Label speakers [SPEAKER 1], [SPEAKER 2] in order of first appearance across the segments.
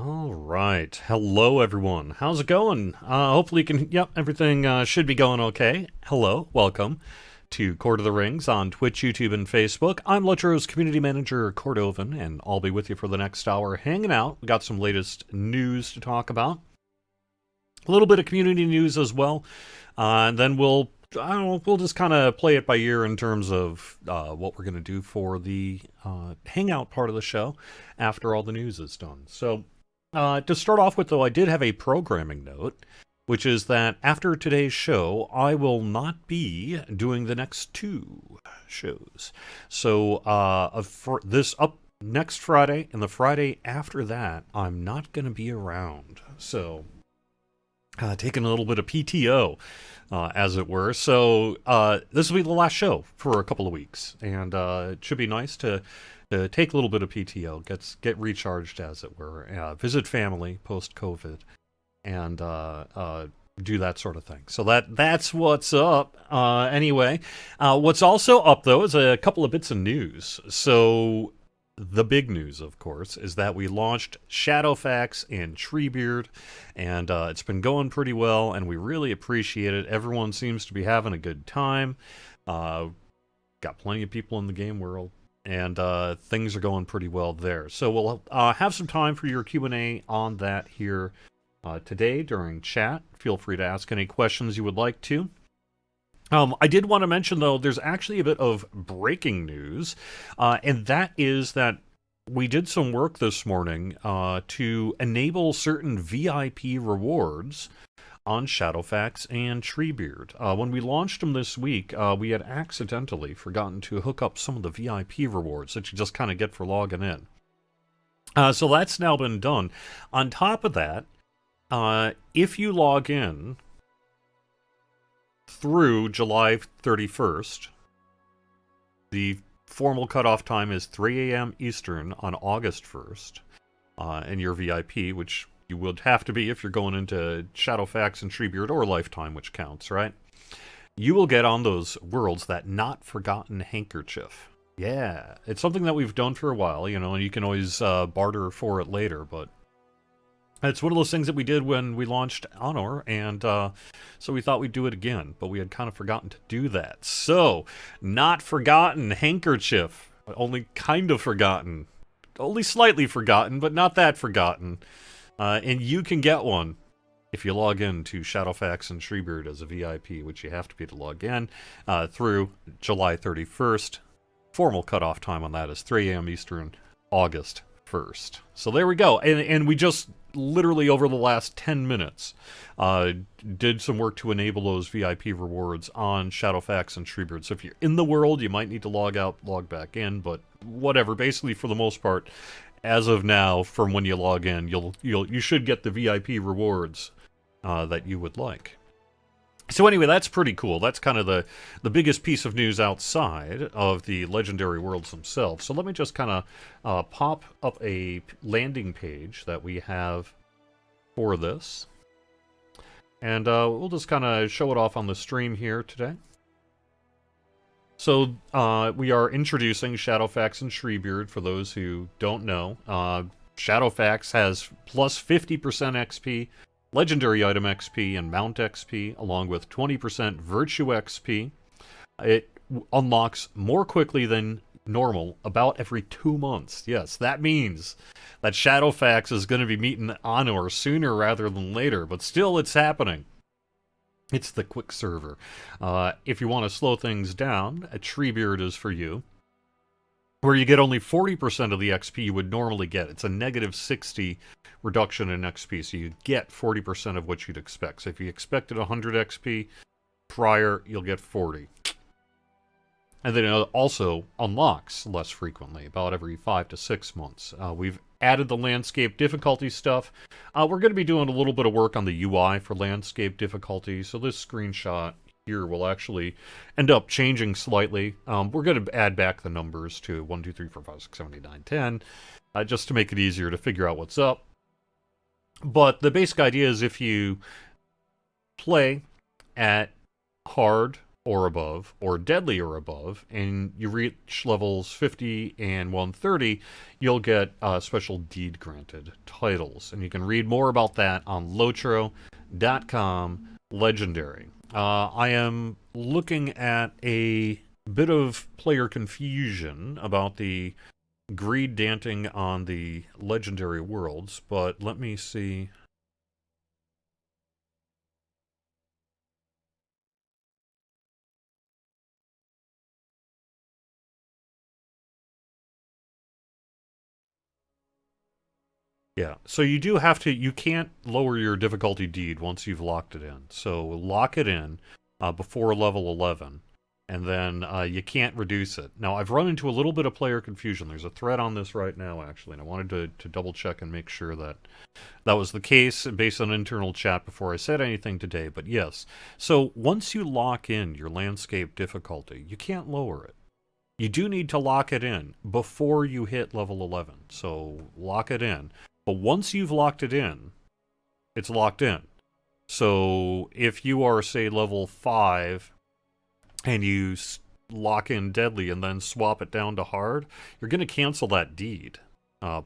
[SPEAKER 1] All right. Hello, everyone. How's it going? Hopefully you can, yep, everything should be going okay. Hello, welcome to Court of the Rings on Twitch, YouTube, and Facebook. I'm Lutro's community manager, Cordovan, and I'll be with you for the next hour hanging out. We got some latest news to talk about. A little bit of community news as well. And then I don't know, we'll just kind of play it by ear in terms of what we're going to do for the hangout part of the show after all the news is done. So, to start off with, though, I did have a programming note, which is that after today's show, I will not be doing the next two shows. So, for this up next Friday and the Friday after that, I'm not going to be around. So, taking a little bit of PTO, as it were. So, this will be the last show for a couple of weeks, and it should be nice to take a little bit of PTO, get recharged, as it were, visit family post-COVID, and do that sort of thing. So that's what's up. Anyway, what's also up, though, is a couple of bits of news. So the big news, of course, is that we launched Shadowfax and Treebeard, and it's been going pretty well, and we really appreciate it. Everyone seems to be having a good time. Got plenty of people in the game world, and things are going pretty well there. So we'll have some time for your Q&A on that here today during chat. Feel free to ask any questions you would like to. I did want to mention, though, there's actually a bit of breaking news, and that is that we did some work this morning to enable certain VIP rewards on Shadowfax and Treebeard. When we launched them this week, we had accidentally forgotten to hook up some of the VIP rewards that you just kind of get for logging in. So that's now been done. On top of that, if you log in through July 31st, the formal cutoff time is 3 a.m. Eastern on August 1st, and your VIP, which you would have to be if you're going into Shadowfax and Treebeard or Lifetime, which counts, right? You will get on those worlds that not forgotten handkerchief. Yeah, it's something that we've done for a while, and you can always barter for it later, but it's one of those things that we did when we launched Honor, and so we thought we'd do it again, but we had kind of forgotten to do that. So, not forgotten handkerchief, only kind of forgotten, only slightly forgotten, but not that forgotten. And you can get one if you log in to Shadowfax and Treebeard as a VIP, which you have to be to log in, through July 31st. Formal cutoff time on that is 3 a.m. Eastern, August 1st. So there we go. And we just literally over the last 10 minutes did some work to enable those VIP rewards on Shadowfax and Treebeard. So if you're in the world, you might need to log out, log back in, but whatever. Basically, for the most part, as of now, from when you log in, you should get the VIP rewards that you would like. So anyway, that's pretty cool. That's kind of the biggest piece of news outside of the legendary worlds themselves. So let me just kind of pop up a landing page that we have for this. And we'll just kind of show it off on the stream here today. So we are introducing Shadowfax and Treebeard for those who don't know. Shadowfax has plus 50% XP, Legendary Item XP, and Mount XP, along with 20% Virtue XP. It unlocks more quickly than normal, about every 2 months. Yes, that means that Shadowfax is going to be meeting Honor sooner rather than later, but still it's happening. It's the quick server. If you want to slow things down, a Treebeard is for you, where you get only 40% of the XP you would normally get. It's a negative 60 reduction in XP, so you get 40% of what you'd expect. So if you expected 100 XP prior, you'll get 40. And then it also unlocks less frequently, about every 5 to 6 months. We've added the landscape difficulty stuff. We're going to be doing a little bit of work on the UI for landscape difficulty, so this screenshot here will actually end up changing slightly. We're going to add back the numbers to 1, 2, 3, 4, 5, 6, 7, 8, 9, 10, just to make it easier to figure out what's up. But the basic idea is if you play at hard or above, or deadly or above, and you reach levels 50 and 130, you'll get special deed granted titles. And you can read more about that on lotro.com legendary. I am looking at a bit of player confusion about the greed danting on the legendary worlds, but let me see. Yeah, so you do have to, you can't lower your difficulty deed once you've locked it in. So lock it in before level 11, and then you can't reduce it. Now, I've run into a little bit of player confusion. There's a thread on this right now, actually, and I wanted to double check and make sure that that was the case based on internal chat before I said anything today. But yes, so once you lock in your landscape difficulty, you can't lower it. You do need to lock it in before you hit level 11. So lock it in. But once you've locked it in, it's locked in. So if you are, say, level 5 and you lock in deadly and then swap it down to hard, you're going to cancel that deed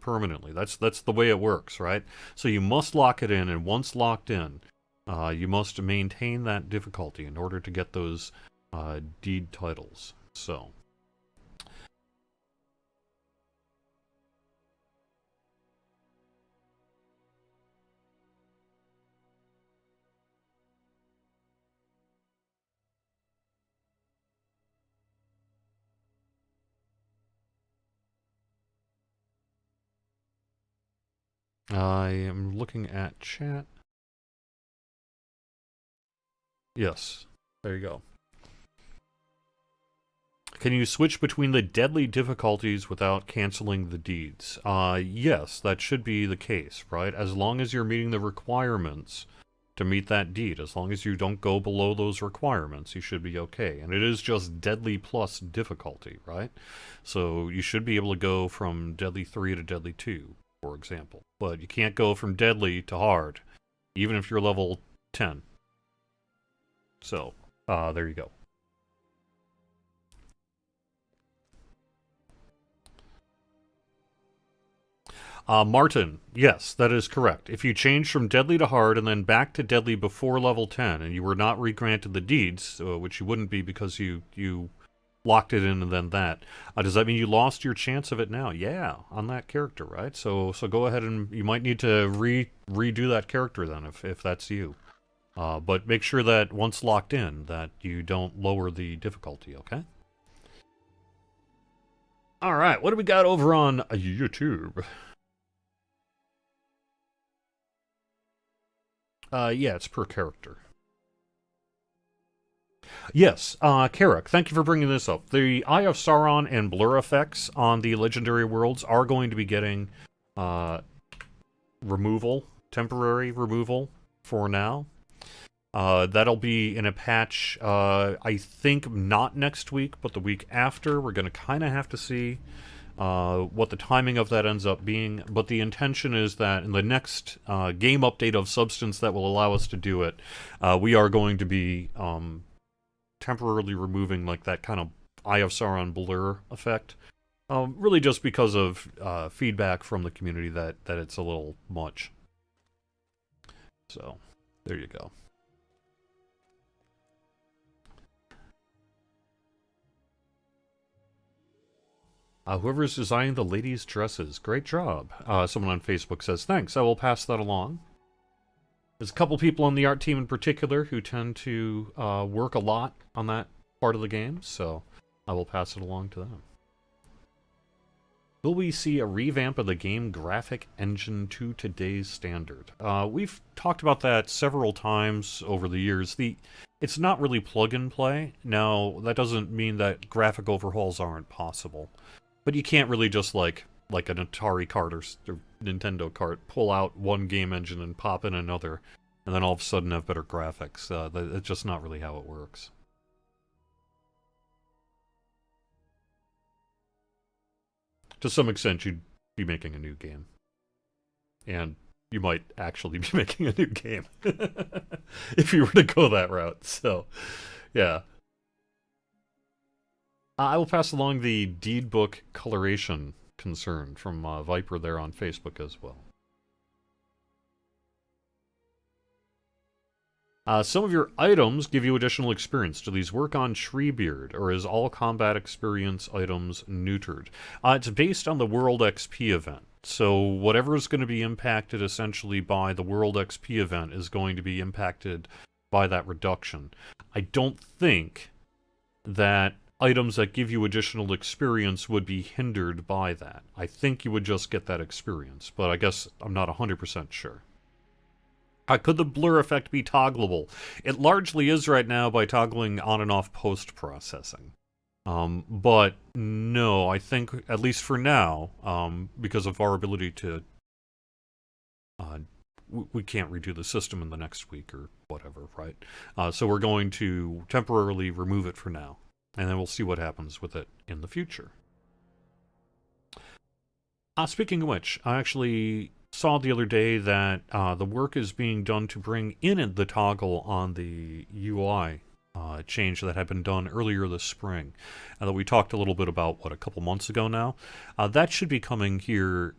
[SPEAKER 1] permanently. That's the way it works, right? So you must lock it in, and once locked in, you must maintain that difficulty in order to get those deed titles. So I am looking at chat. Yes, there you go. Can you switch between the deadly difficulties without canceling the deeds? Yes, that should be the case, right? As long as you're meeting the requirements to meet that deed, as long as you don't go below those requirements, you should be okay. And it is just deadly plus difficulty, right? So you should be able to go from deadly 3 to deadly 2, for example. But you can't go from deadly to hard, even if you're level 10. So, there you go. Martin, yes, that is correct. If you change from deadly to hard and then back to deadly before level 10, and you were not regranted the deeds, which you wouldn't be because you locked it in and then that, does that mean you lost your chance of it now? Yeah, on that character, right? So go ahead, and you might need to redo that character then if that's you. But make sure that once locked in that you don't lower the difficulty, okay? All right, what do we got over on YouTube? Yeah, it's per character. Yes, Carrick, thank you for bringing this up. The Eye of Sauron and blur effects on the legendary worlds are going to be getting removal, temporary removal for now. That'll be in a patch, I think not next week, but the week after. We're going to kind of have to see what the timing of that ends up being, but the intention is that in the next game update of substance that will allow us to do it, we are going to be temporarily removing like that kind of Eye of Sauron blur effect, really just because of feedback from the community that it's a little much. So, there you go. Whoever's designing the ladies' dresses, great job. Someone on Facebook says, thanks, I will pass that along. There's a couple people on the art team in particular who tend to work a lot on that part of the game, so I will pass it along to them. Will we see a revamp of the game graphic engine to today's standard? We've talked about that several times over the years. It's not really plug and play. Now, that doesn't mean that graphic overhauls aren't possible. But you can't really just like an Atari cart or Nintendo cart, pull out one game engine and pop in another, and then all of a sudden have better graphics. That's just not really how it works. To some extent, you'd be making a new game. And you might actually be making a new game if you were to go that route. So, yeah. I will pass along the deed book coloration concern from Viper there on Facebook as well. Some of your items give you additional experience. Do these work on Treebeard, or is all combat experience items neutered? It's based on the World XP event. So whatever is going to be impacted essentially by the World XP event is going to be impacted by that reduction. I don't think that items that give you additional experience would be hindered by that. I think you would just get that experience, but I guess I'm not 100% sure. Could the blur effect be toggleable? It largely is right now by toggling on and off post-processing. But no, I think, at least for now, because of our ability to... we can't redo the system in the next week or whatever, right? So we're going to temporarily remove it for now, and then we'll see what happens with it in the future. Speaking of which, I actually saw the other day that the work is being done to bring in the toggle on the UI change that had been done earlier this spring, that we talked a little bit about, a couple months ago now. That should be coming here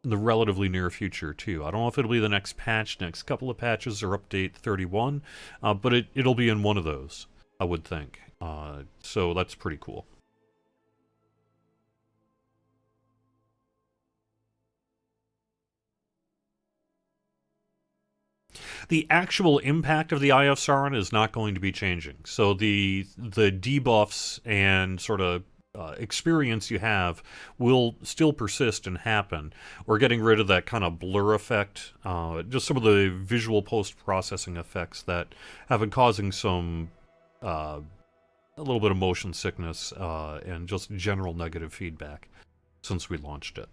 [SPEAKER 1] in the relatively near future, too. I don't know if it'll be the next patch, next couple of patches, or update 31, but it'll be in one of those, I would think. So that's pretty cool. The actual impact of the Eye of Sauron is not going to be changing. So the debuffs and sort of experience you have will still persist and happen. We're getting rid of that kind of blur effect, just some of the visual post-processing effects that have been causing some a little bit of motion sickness and just general negative feedback since we launched it.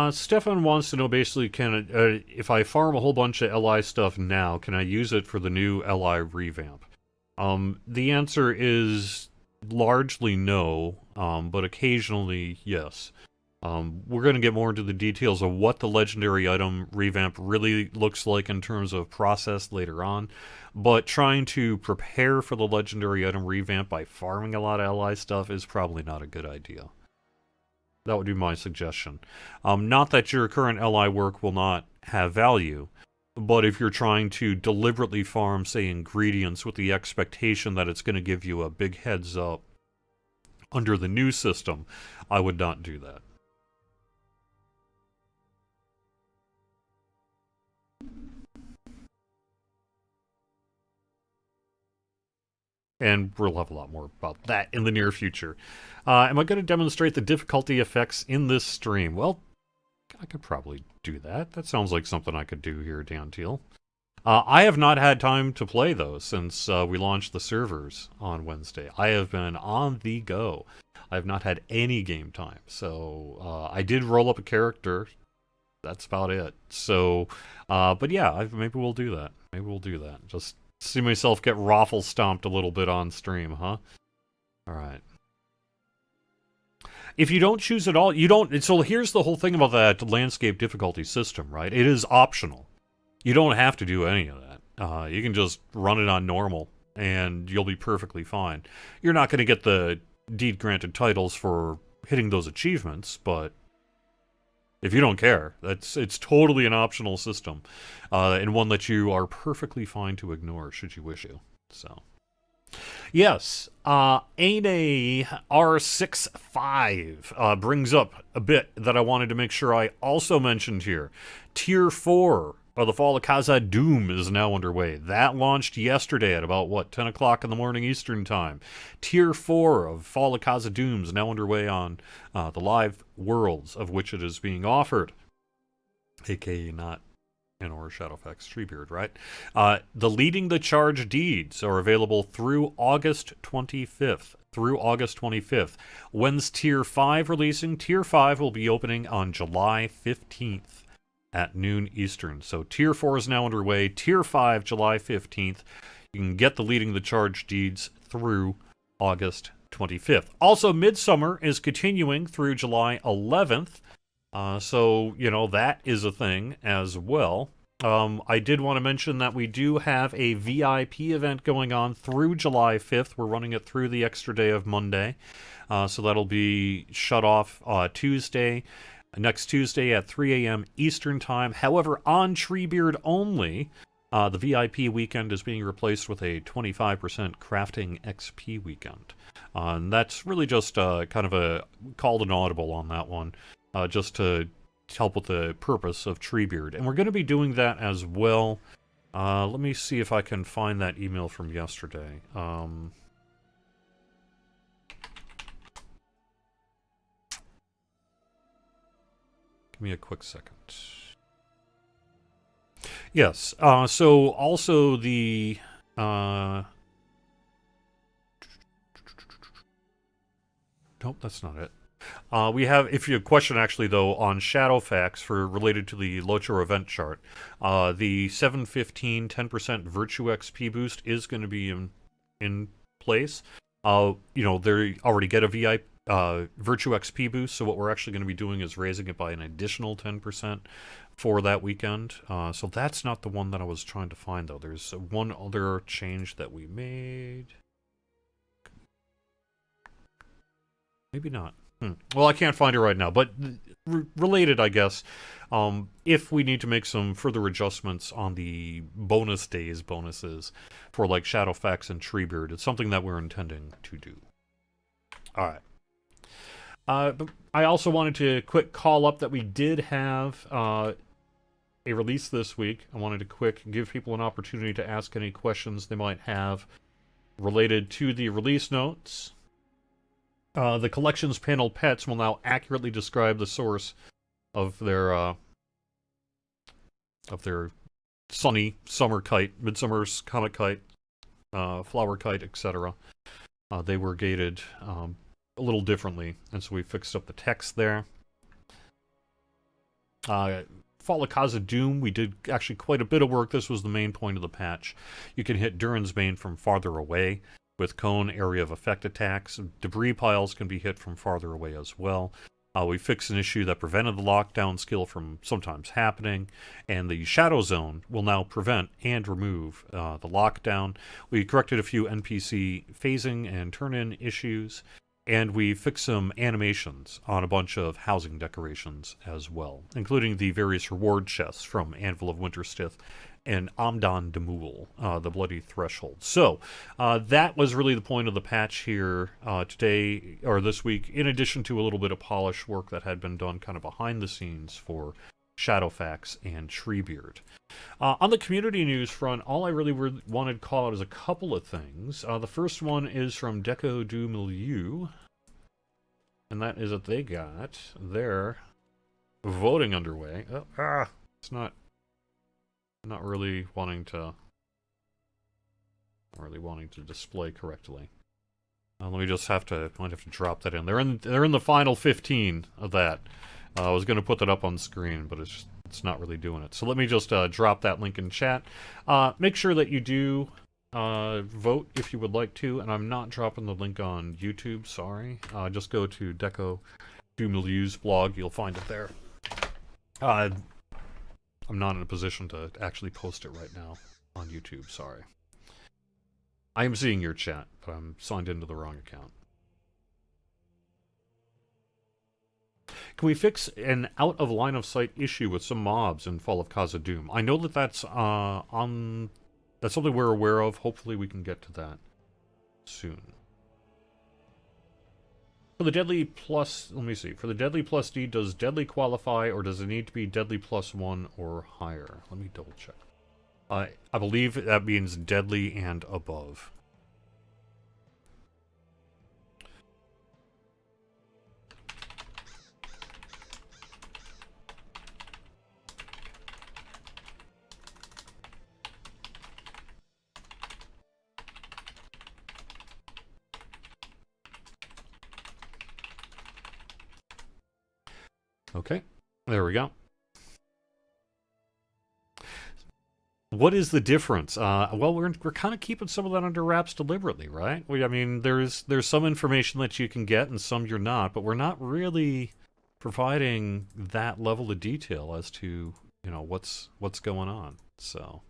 [SPEAKER 1] Stefan wants to know basically, if I farm a whole bunch of LI stuff now, can I use it for the new LI revamp? The answer is largely no, but occasionally yes. We're going to get more into the details of what the legendary item revamp really looks like in terms of process later on, but trying to prepare for the legendary item revamp by farming a lot of LI stuff is probably not a good idea. That would be my suggestion. Not that your current LI work will not have value, but if you're trying to deliberately farm, say, ingredients with the expectation that it's going to give you a big heads up under the new system, I would not do that. And we'll have a lot more about that in the near future. Am I going to demonstrate the difficulty effects in this stream? Well, I could probably do that. That sounds like something I could do here, Dan Teal. I have not had time to play, though, since we launched the servers on Wednesday. I have been on the go. I have not had any game time. So I did roll up a character. That's about it. So, but yeah, maybe we'll do that. Maybe we'll do that. Just see myself get raffle stomped a little bit on stream, huh? Alright. If you don't choose at all, you don't... So here's the whole thing about that landscape difficulty system, right? It is optional. You don't have to do any of that. You can just run it on normal, and you'll be perfectly fine. You're not going to get the deed-granted titles for hitting those achievements, but if you don't care, it's totally an optional system, and one that you are perfectly fine to ignore should you wish to. So, yes, ANA R65 brings up a bit that I wanted to make sure I also mentioned here. Tier 4 of the Fall of Khazad-dûm is now underway. That launched yesterday at about, 10 o'clock in the morning Eastern Time. Tier 4 of Fall of Khazad-dûm is now underway on the live worlds of which it is being offered. A.k.a. not or Shadowfax Treebeard, right? The Leading the Charge deeds are available through August 25th. When's Tier 5 releasing? Tier 5 will be opening on July 15th. At noon Eastern. So Tier 4 is now underway. Tier 5, July 15th. You can get the Leading the Charge deeds through August 25th. Also, Midsummer is continuing through July 11th. So, that is a thing as well. I did want to mention that we do have a VIP event going on through July 5th. We're running it through the extra day of Monday. So that'll be shut off next Tuesday at 3 a.m. Eastern Time. However, on Treebeard only, the VIP weekend is being replaced with a 25% crafting XP weekend. And that's really just kind of a called an audible on that one, just to help with the purpose of Treebeard. And we're going to be doing that as well. Let me see if I can find that email from yesterday. Give me a quick second. Yes, so also the... Nope, that's not it. We have, if you have a question actually though, on Shadowfax related to the Locho event chart, the 715 10% Virtue XP boost is going to be in place. They already get a VIP Virtue XP boost, so what we're actually going to be doing is raising it by an additional 10% for that weekend. So that's not the one that I was trying to find though. There's one other change that we made. Maybe not. Well, I can't find it right now, but related, I guess, if we need to make some further adjustments on the bonuses for like Shadowfax and Treebeard, it's something that we're intending to do. All right. But I also wanted to quick call up that we did have a release this week. I wanted to give people an opportunity to ask any questions they might have related to the release notes. The collections panel pets will now accurately describe the source of their sunny summer kite, midsummer's comet kite, flower kite, etc. They were gated a little differently, and so we fixed up the text there. Fall of Khazad-dûm, we did actually quite a bit of work. This was the main point of the patch. You can hit Durin's Bane from farther away with cone area of effect attacks. Debris piles can be hit from farther away as well. We fixed an issue that prevented the lockdown skill from sometimes happening, and the Shadow Zone will now prevent and remove the lockdown. We corrected a few NPC phasing and turn-in issues, and we fixed some animations on a bunch of housing decorations as well, including the various reward chests from Anvil of Winterstith and Amdan Demul, the Bloody Threshold. So, that was really the point of the patch here today, or this week, in addition to a little bit of polish work that had been done kind of behind the scenes for Shadowfax and Treebeard. On the community news front, all I really wanted to call out is a couple of things. The first one is from Deco du Milieu, and that is that they got their voting underway. It's not really wanting to display correctly. Let me just might have to drop that in. They're in the final 15 of that. I was going to put that up on screen, but it's not really doing it. So let me just drop that link in chat. Make sure that you do vote if you would like to, and I'm not dropping the link on YouTube. Sorry. Just go to Deco du Milieu's blog. You'll find it there. I'm not in a position to actually post it right now on YouTube, sorry. I am seeing your chat, but I'm signed into the wrong account. Can we fix an out-of-line-of-sight issue with some mobs in Fall of Khazad-dûm? I know that that's something we're aware of. Hopefully we can get to that soon. For the Deadly Plus, let me see. For the Deadly Plus D, does Deadly qualify, or does it need to be Deadly Plus 1 or higher? Let me double check. I believe that means Deadly and above. Okay, there we go. What is the difference? Well, we're kind of keeping some of that under wraps deliberately, right? I mean, there's some information that you can get and some you're not, but we're not really providing that level of detail as to what's going on. So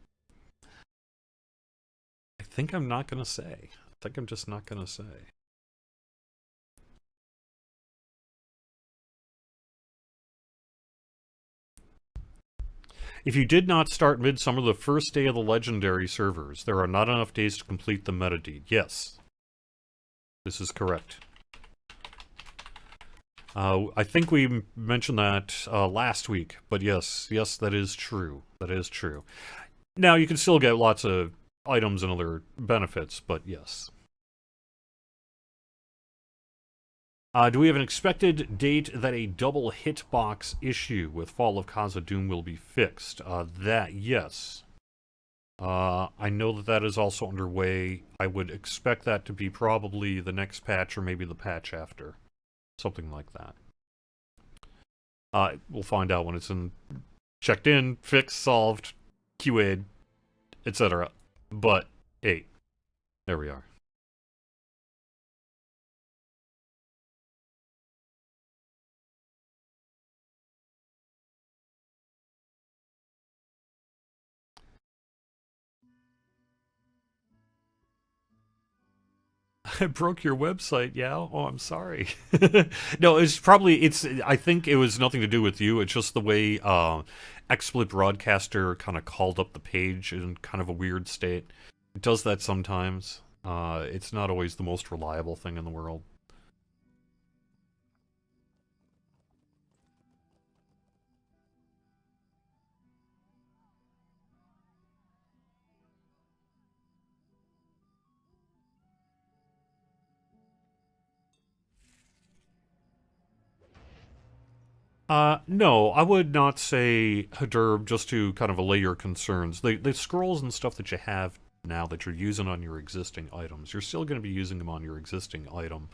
[SPEAKER 1] I think I'm not gonna say. I think I'm just not gonna say. If you did not start Midsummer the first day of the Legendary servers, there are not enough days to complete the meta deed. Yes, this is correct. I think we mentioned that last week, but yes, that is true. That is true. Now, you can still get lots of items and other benefits, but yes. Do we have an expected date that a double hitbox issue with Fall of Khazad-dûm will be fixed? Yes. I know that is also underway. I would expect that to be probably the next patch or maybe the patch after. Something like that. We'll find out when it's checked in, fixed, solved, QA'd, etc. But, hey, there we are. I broke your website, Yao. Oh, I'm sorry. No, I think it was nothing to do with you. It's just the way XSplit Broadcaster kind of called up the page in kind of a weird state. It does that sometimes. It's not always the most reliable thing in the world. No, I would not say Haderb just to kind of allay your concerns. The scrolls and stuff that you have now that you're using on your existing items, you're still going to be using them on your existing item.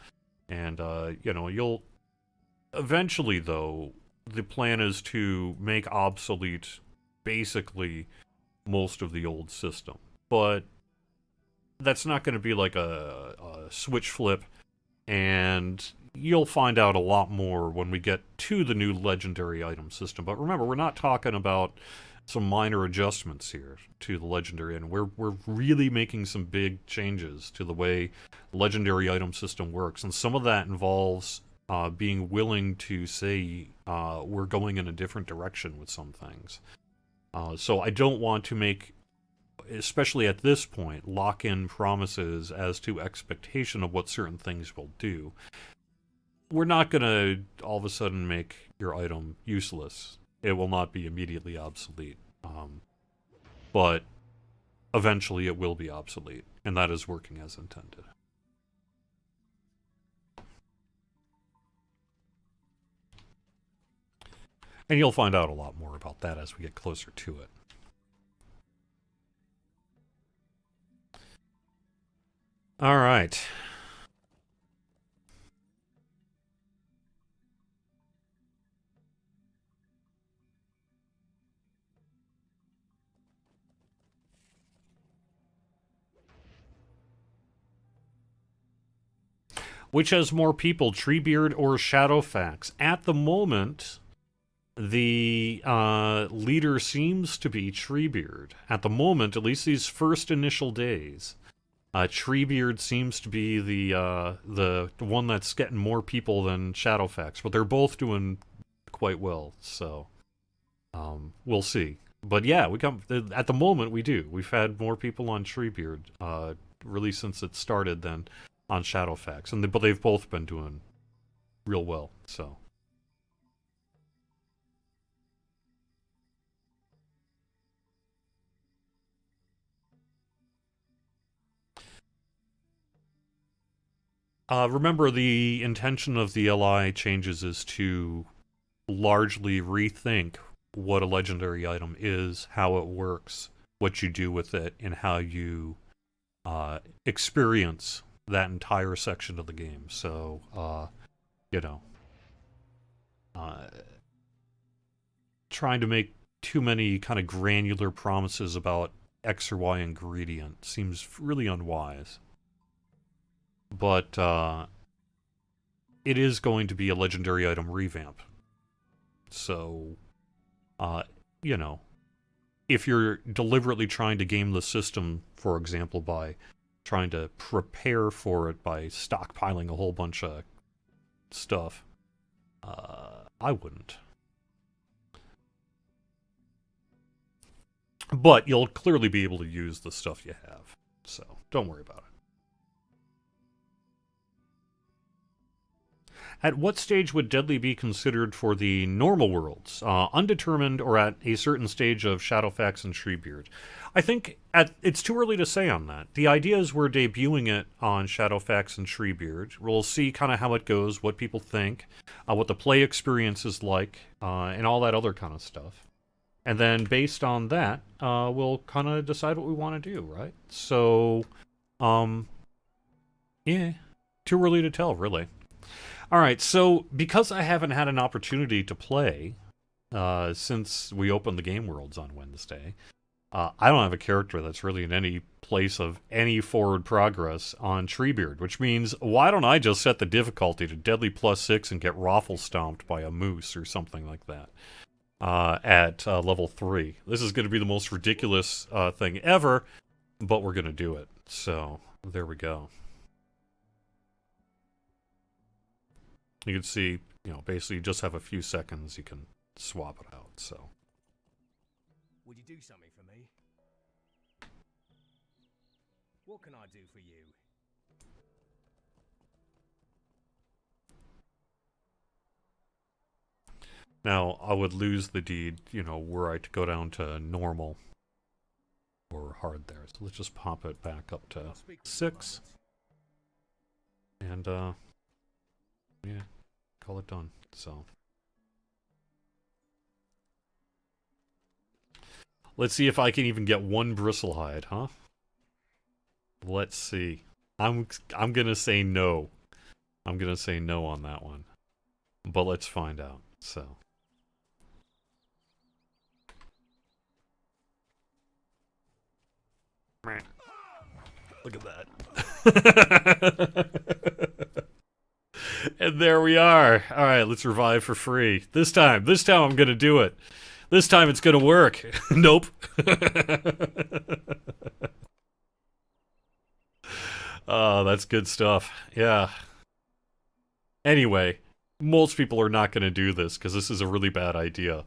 [SPEAKER 1] And, you'll... Eventually, though, the plan is to make obsolete, basically, most of the old system. But that's not going to be like a switch flip, and you'll find out a lot more when we get to the new legendary item system. But remember, we're not talking about some minor adjustments here to the legendary, and we're really making some big changes to the way the legendary item system works, and some of that involves being willing to say we're going in a different direction with some things. So I don't want to make, especially at this point, lock in promises as to expectation of what certain things will do. We're not going to all of a sudden make your item useless. It will not be immediately obsolete. But eventually it will be obsolete, and that is working as intended. And you'll find out a lot more about that as we get closer to it. All right. Which has more people, Treebeard or Shadowfax? At the moment, the leader seems to be Treebeard. At the moment, at least these first initial days, Treebeard seems to be the one that's getting more people than Shadowfax, but they're both doing quite well. So we'll see. But yeah, at the moment we do. We've had more people on Treebeard really since it started than on Shadowfax, but they've both been doing real well. So. Remember, the intention of the LI changes is to largely rethink what a legendary item is, how it works, what you do with it, and how you experience that entire section of the game. So, trying to make too many kind of granular promises about X or Y ingredient. Seems really unwise. But it is going to be a legendary item revamp. So, you know, if you're deliberately trying to game the system, for example, by trying to prepare for it by stockpiling a whole bunch of stuff, I wouldn't. But you'll clearly be able to use the stuff you have, so don't worry about it. At what stage would Deadly be considered for the normal worlds? Undetermined or at a certain stage of Shadowfax and Treebeard? I think it's too early to say on that. The idea is we're debuting it on Shadowfax and Treebeard. We'll see kind of how it goes, what people think, what the play experience is like, and all that other kind of stuff. And then based on that, we'll kind of decide what we want to do, right? So, yeah, too early to tell, really. All right, so because I haven't had an opportunity to play since we opened the Game Worlds on Wednesday, I don't have a character that's really in any place of any forward progress on Treebeard, which means why don't I just set the difficulty to Deadly +6 and get raffle stomped by a moose or something like that at level 3. This is going to be the most ridiculous thing ever, but we're going to do it. So there we go. You can see, you know, basically you just have a few seconds, you can swap it out, so.
[SPEAKER 2] Would you do something for me? What can I do for you?
[SPEAKER 1] Now, I would lose the deed, you know, were I to go down to normal or hard there. So let's just pop it back up to 6. And, yeah, call it done, so. Let's see if I can even get one bristlehide, huh? Let's see. I'm gonna say no. I'm gonna say no on that one. But let's find out, so. Look at that. And there we are. All right, let's revive for free. This time I'm going to do it. This time it's going to work. Nope. Oh, that's good stuff. Yeah. Anyway, most people are not going to do this because this is a really bad idea,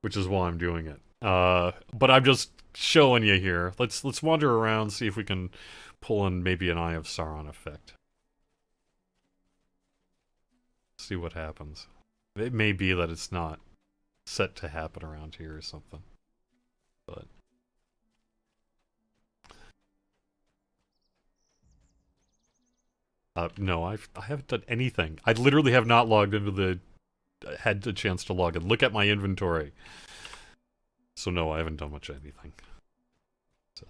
[SPEAKER 1] which is why I'm doing it. But I'm just showing you here. Let's wander around, see if we can pull in maybe an Eye of Sauron effect. See what happens. It may be that it's not set to happen around here or something. But no, I haven't done anything. I literally have not logged into the had the chance to log in. Look at my inventory. So no, I haven't done much of anything. So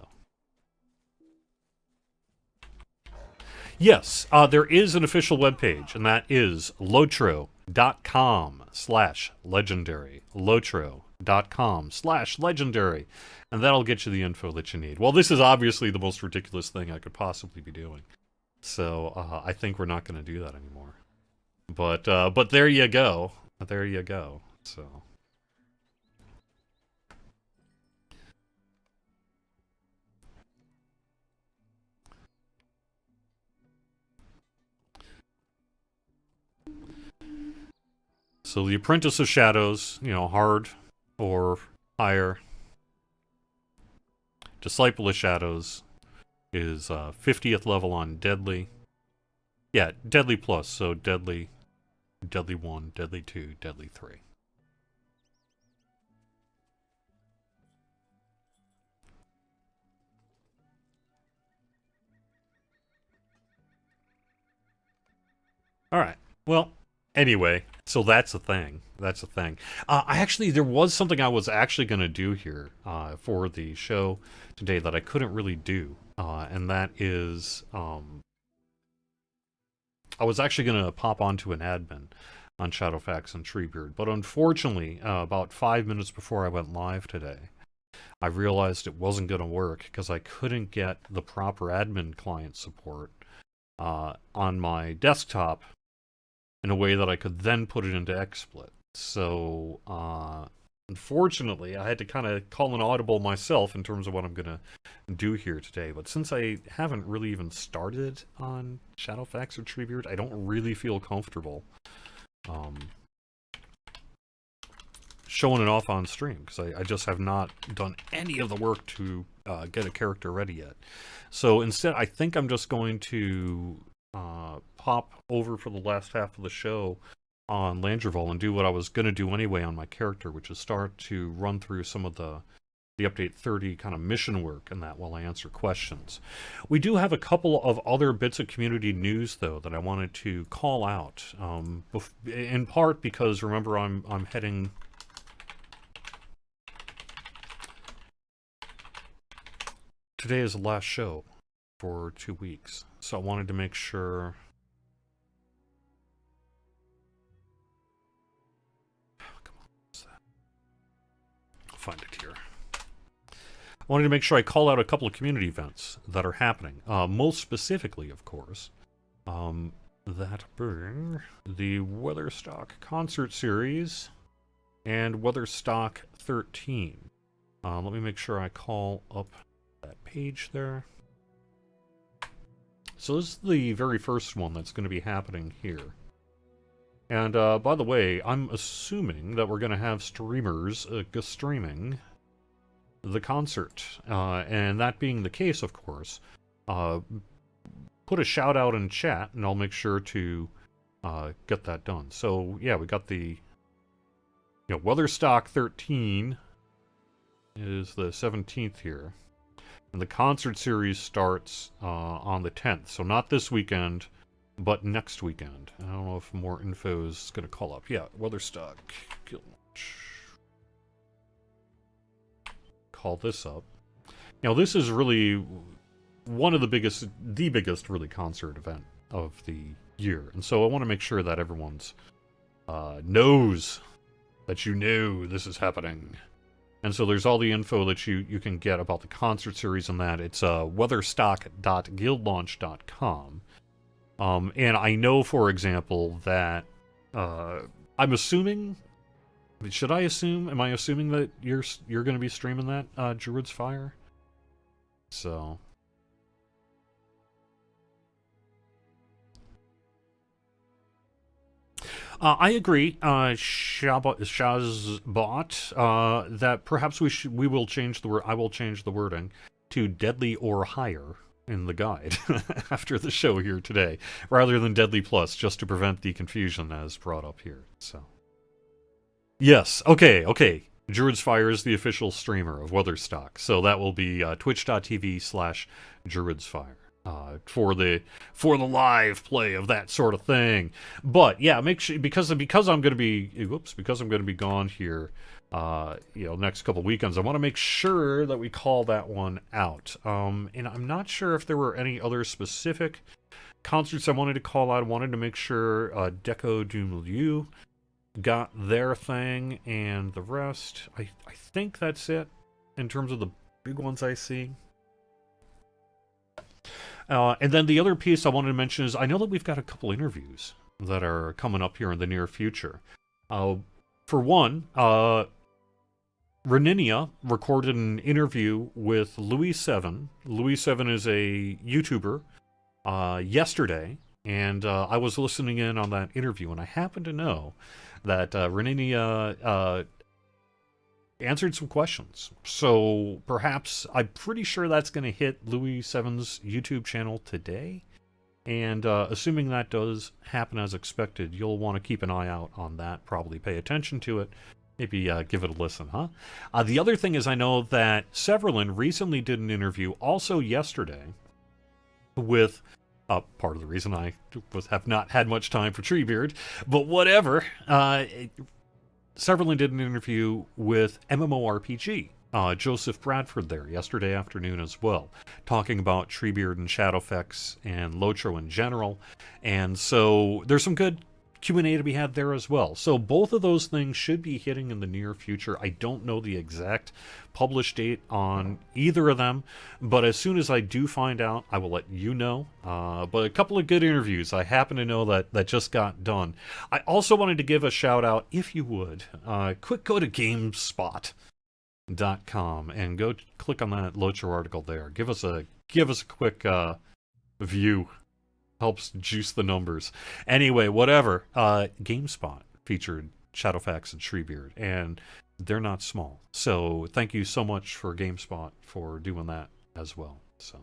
[SPEAKER 1] yes, there is an official webpage, and that is lotro.com/legendary. lotro.com/legendary. And that'll get you the info that you need. Well, this is obviously the most ridiculous thing I could possibly be doing. So I think we're not going to do that anymore. But there you go. There you go. So. So the Apprentice of Shadows, you know, hard or higher. Disciple of Shadows is 50th level on Deadly. Yeah, Deadly Plus, so Deadly, Deadly 1, Deadly 2, Deadly 3. Alright, well, anyway, so that's the thing. That's the thing. There was something I was actually going to do here for the show today that I couldn't really do. And that is, I was actually going to pop onto an admin on Shadowfax and Treebeard. But unfortunately, about 5 minutes before I went live today, I realized it wasn't going to work because I couldn't get the proper admin client support on my desktop in a way that I could then put it into XSplit. So, unfortunately, I had to kind of call an audible myself in terms of what I'm going to do here today. But since I haven't really even started on Shadowfax or Treebeard, I don't really feel comfortable showing it off on stream, because I just have not done any of the work to get a character ready yet. So instead, I think I'm just going to pop over for the last half of the show on Landrival and do what I was going to do anyway on my character, which is start to run through some of the Update 30 kind of mission work and that while I answer questions. We do have a couple of other bits of community news, though, that I wanted to call out, in part because, remember, I'm heading... Today is the last show for 2 weeks, so I wanted to make sure... Come on, what's that? I'll find it here. I wanted to make sure I call out a couple of community events that are happening. Most specifically, of course, that being the Weatherstock Concert Series and Weatherstock 13. Let me make sure I call up that page there. So this is the very first one that's going to be happening here. And by the way, I'm assuming that we're going to have streamers streaming the concert. And that being the case, of course, put a shout out in chat and I'll make sure to get that done. So yeah, we got the Weatherstock 13 is the 17th here. And the concert series starts on the 10th. So not this weekend, but next weekend. I don't know if more info is going to call up. Yeah, Weatherstock. Call this up. Now, this is really one of the biggest really concert event of the year. And so I want to make sure that everyone's knows that this is happening. And so there's all the info that you can get about the concert series and that. It's weatherstock.guildlaunch.com. And I know, for example, that I'm assuming... Should I assume? Am I assuming that you're going to be streaming that, Druid's Fire? So... I agree, Shazbot, that perhaps we will change the word. I will change the wording to deadly or higher in the guide after the show here today, rather than deadly plus, just to prevent the confusion as brought up here. So, yes, okay. Druid's Fire is the official streamer of Weatherstock, so that will be twitch.tv/Druid's Fire. For the live play of that sort of thing. But yeah, make sure, because I'm going to be gone here next couple weekends, I want to make sure that we call that one out. And I'm not sure if there were any other specific concerts I wanted to call out. I wanted to make sure Deco du Milieu got their thing, and the rest, I think that's it in terms of the big ones I see. And then the other piece I wanted to mention is I know that we've got a couple interviews that are coming up here in the near future. For one, Reninia recorded an interview with Louis 7. Louis 7 is a YouTuber yesterday, and I was listening in on that interview, and I happen to know that Reninia answered some questions. So perhaps, I'm pretty sure that's going to hit Louis 7's YouTube channel today. And assuming that does happen as expected, you'll want to keep an eye out on that. Probably pay attention to it. Maybe give it a listen, huh? The other thing is I know that Severlin recently did an interview also yesterday with... part of the reason I have not had much time for Treebeard, but whatever. Severlin did an interview with MMORPG, Joseph Bradford there yesterday afternoon as well, talking about Treebeard and Shadowfax and Lotro in general. And so there's some good Q&A to be had there as well. So both of those things should be hitting in the near future. I don't know the exact publish date on either of them, but as soon as I do find out, I will let you know. But a couple of good interviews I happen to know that just got done. I also wanted to give a shout out, if you would, quick go to GameSpot.com and go click on that Locher article there. Give us a quick view. Helps juice the numbers. Anyway, whatever. GameSpot featured Shadowfax and Treebeard, and they're not small. So thank you so much for GameSpot for doing that as well. So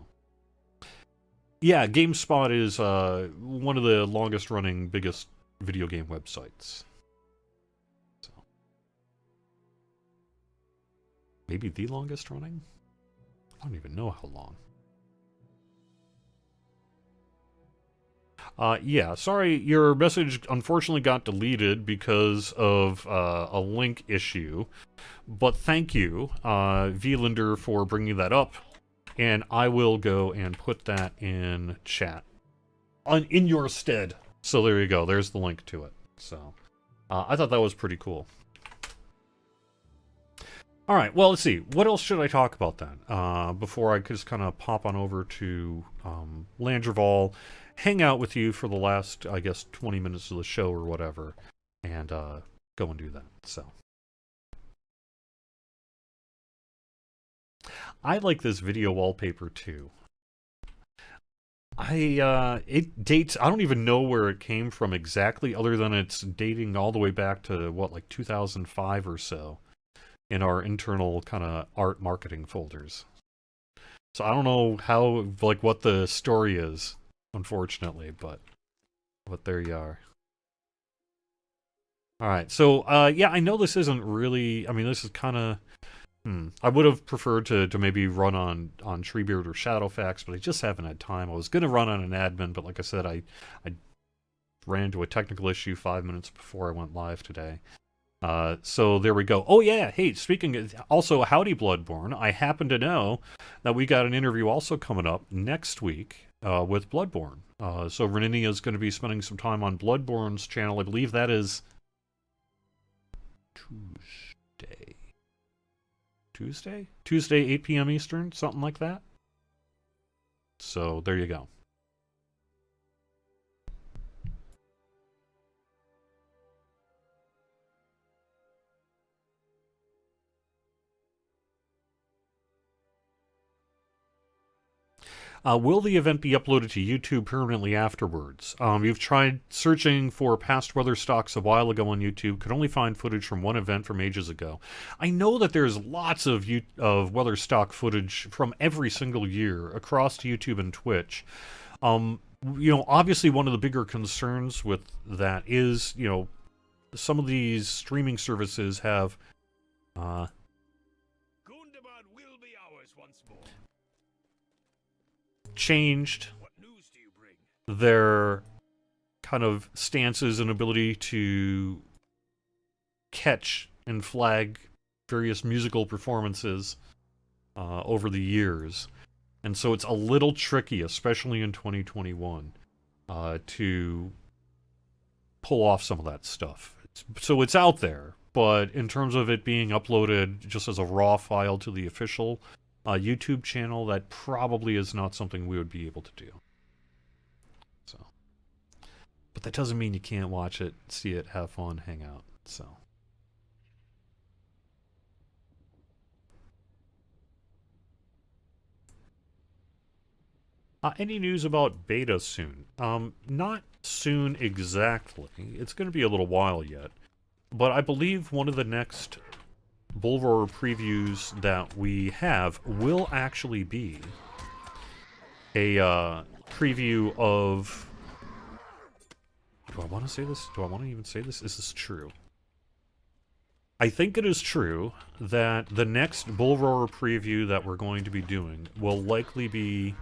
[SPEAKER 1] yeah, GameSpot is one of the longest running, biggest video game websites. So maybe the longest running? I don't even know how long. Yeah, sorry, your message unfortunately got deleted because of a link issue. But thank you, Vielander, for bringing that up. And I will go and put that in chat. In your stead. So there you go, there's the link to it. So, I thought that was pretty cool. Alright, well, let's see. What else should I talk about then? Before I just kind of pop on over to Landreval, hang out with you for the last, I guess, 20 minutes of the show or whatever, and go and do that. So, I like this video wallpaper too. It dates, I don't even know where it came from exactly, other than it's dating all the way back to, what, like 2005 or so, in our internal kind of art marketing folders. So I don't know how, like, what the story is, unfortunately, but there you are. Alright, so, yeah, I know this isn't really, I mean, this is kind of, I would have preferred to maybe run on Treebeard or Shadowfax, but I just haven't had time. I was going to run on an admin, but like I said, I ran into a technical issue 5 minutes before I went live today. So there we go. Oh yeah, hey, speaking of, also, howdy Bloodborne, I happen to know that we got an interview also coming up next week with Bloodborne. So Reninia is going to be spending some time on Bloodborne's channel. I believe that is Tuesday, 8 p.m. Eastern, something like that. So there you go. Will the event be uploaded to YouTube permanently afterwards? You've tried searching for past weather stocks a while ago on YouTube, could only find footage from one event from ages ago. I know that there's lots of weather stock footage from every single year across YouTube and Twitch. You know, obviously one of the bigger concerns with that is, you know, some of these streaming services have changed their kind of stances and ability to catch and flag various musical performances over the years. And so it's a little tricky, especially in 2021, to pull off some of that stuff. So it's out there, but in terms of it being uploaded just as a raw file to the official YouTube channel, that probably is not something we would be able to do. So, but that doesn't mean you can't watch it, see it, have fun, hang out. So, any news about beta soon? Not soon exactly. It's going to be a little while yet, but I believe one of the next Bullroar previews that we have will actually be a preview of... Do I want to say this? Do I want to even say this? Is this true? I think it is true that the next Bullroar preview that we're going to be doing will likely be,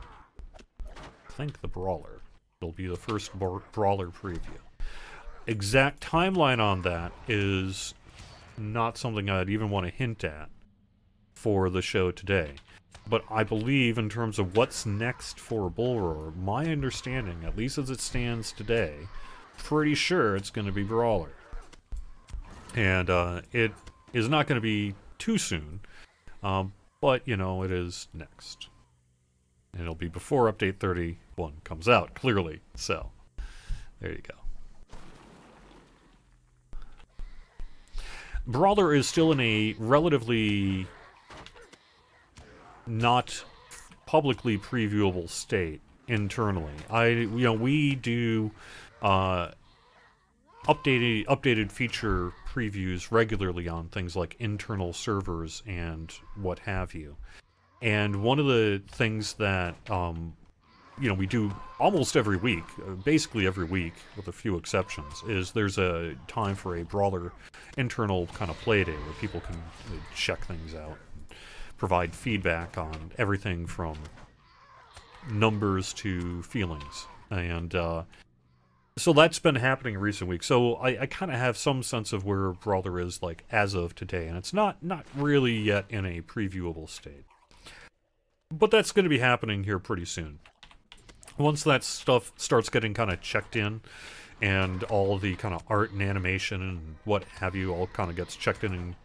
[SPEAKER 1] I think, the Brawler. It'll be the first Brawler preview. Exact timeline on that is not something I'd even want to hint at for the show today. But I believe in terms of what's next for Bullroar, my understanding, at least as it stands today, pretty sure it's going to be Brawler. And it is not going to be too soon, but, you know, it is next. And it'll be before Update 31 comes out, clearly. So, there you go. Brawler is still in a relatively not publicly previewable state internally. We do updated feature previews regularly on things like internal servers and what have you. And one of the things that we do almost every week, basically every week with a few exceptions, is there's a time for a Brawler internal kind of play day where people can check things out, provide feedback on everything from numbers to feelings. And so that's been happening in recent weeks. So I kind of have some sense of where Brawler is, like, as of today. And it's not really yet in a previewable state. But that's going to be happening here pretty soon. Once that stuff starts getting kind of checked in, and all the kind of art and animation and what have you all kind of gets checked in, and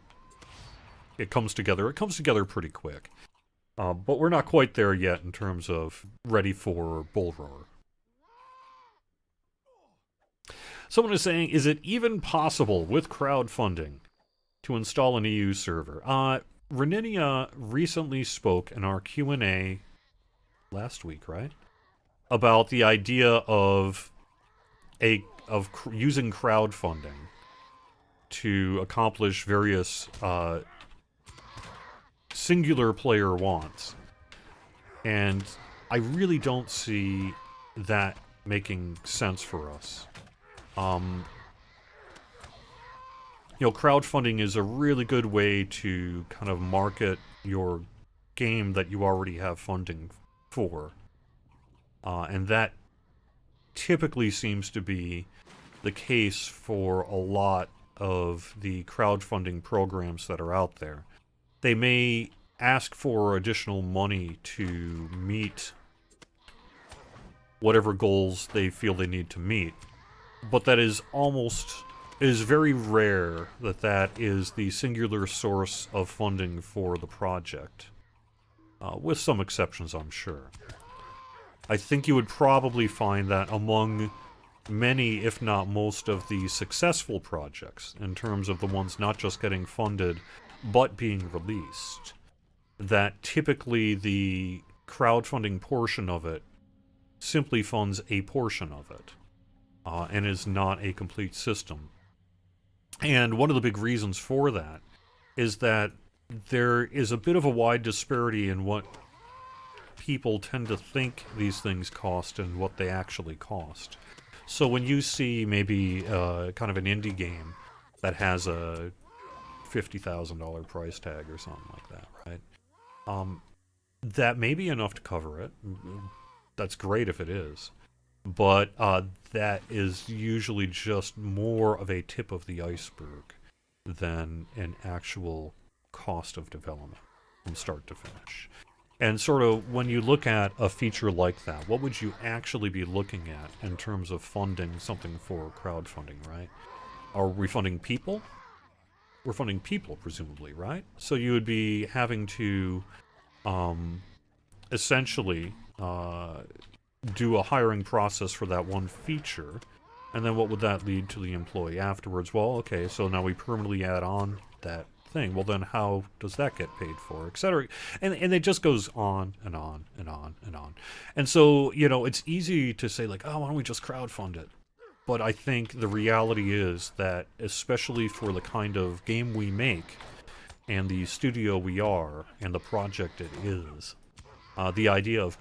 [SPEAKER 1] it comes together pretty quick. But we're not quite there yet in terms of ready for Bull Roar. Someone is saying, is it even possible with crowdfunding to install an EU server? Reninia recently spoke in our Q&A last week, right? About the idea of using crowdfunding to accomplish various singular player wants. And I really don't see that making sense for us. Crowdfunding is a really good way to kind of market your game that you already have funding for. And that typically seems to be the case for a lot of the crowdfunding programs that are out there. They may ask for additional money to meet whatever goals they feel they need to meet, but that is very rare that is the singular source of funding for the project. With some exceptions, I'm sure. I think you would probably find that among many, if not most, of the successful projects, in terms of the ones not just getting funded, but being released, that typically the crowdfunding portion of it simply funds a portion of it, and is not a complete system. And one of the big reasons for that is that there is a bit of a wide disparity in what people tend to think these things cost and what they actually cost. So when you see maybe kind of an indie game that has a $50,000 price tag or something like that, right? That may be enough to cover it. That's great if it is. But that is usually just more of a tip of the iceberg than an actual cost of development from start to finish. And sort of when you look at a feature like that, what would you actually be looking at in terms of funding something for crowdfunding, right? Are we funding people? We're funding people, presumably, right? So you would be having to essentially do a hiring process for that one feature, and then what would that lead to the employee afterwards? Well, okay, so now we permanently add on that thing. Well, then how does that get paid for, etc.? And it just goes on and on and on and on. And so, it's easy to say, like, oh, why don't we just crowdfund it? But I think the reality is that, especially for the kind of game we make, and the studio we are, and the project it is, the idea of